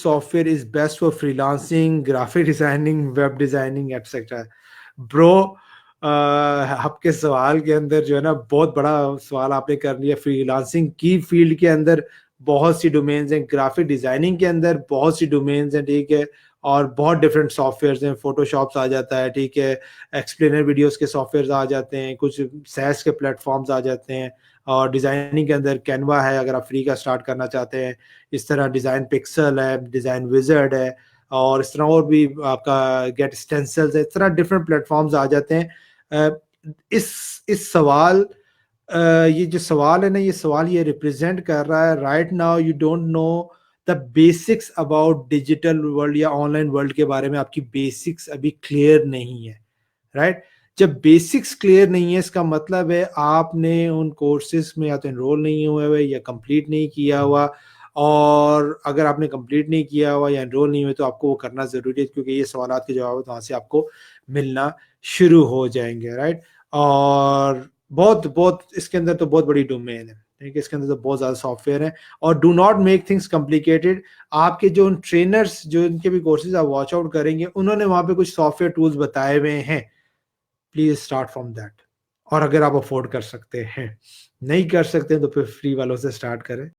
software is best for freelancing, graphic designing, web designing, etc. Bro, आपके सवाल के अंदर जो है ना बहुत बड़ा सवाल आपने कर लिया। फ्रीलांसिंग की फील्ड के अंदर बहुत सी डोमेन्स हैं, ग्राफिक डिजाइनिंग के अंदर बहुत सी डोमेन्स हैं, ठीक है, और बहुत डिफरेंट सॉफ्टवेयर्स हैं। फोटोशॉप्स आ जाता है, ठीक है, एक्सप्लेनर वीडियोस के सॉफ्टवेयर्स आ जाते हैं, कुछ सैस के प्लेटफॉर्म्स आ जाते हैं, और डिज़ाइनिंग के अंदर कैनवा है अगर आप फ्री का स्टार्ट करना चाहते हैं, इस तरह डिज़ाइन पिक्सल है, डिज़ाइन विज़र्ड है, और इस तरह और भी आपका गेट स्टेंसिल्स है, इस तरह डिफरेंट प्लेटफॉर्म्स आ जाते हैं। इस सवाल ये जो सवाल है ना, ये सवाल ये रिप्रेजेंट कर रहा है right now you don't know the basics about digital world या ऑनलाइन वर्ल्ड के बारे में आपकी बेसिक्स अभी क्लियर नहीं है, राइट? जब बेसिक्स क्लियर नहीं है, इसका मतलब है आपने उन कोर्सेज में या तो एनरोल नहीं हुए हुए या कंप्लीट नहीं किया हुआ, और अगर आपने कंप्लीट नहीं किया हुआ या एनरोल नहीं हुए तो आपको वो करना ज़रूरी है, क्योंकि ये सवालात के जवाब वहाँ से आपको मिलना शुरू हो जाएंगे, राइट? और बहुत बहुत इसके अंदर तो बहुत बड़ी डोमेन है, ठीक है, इसके अंदर तो बहुत ज़्यादा सॉफ्टवेयर है, और do not make things complicated. आपके जो ट्रेनर्स जो इनके भी कोर्सेज आप वॉच आउट करेंगे, उन्होंने वहाँ पे कुछ सॉफ्टवेयर टूल्स बताए हुए हैं, प्लीज स्टार्ट फ्रॉम दैट। और अगर आप अफोर्ड कर सकते हैं, नहीं कर सकते तो फिर फ्री वालों से स्टार्ट करें।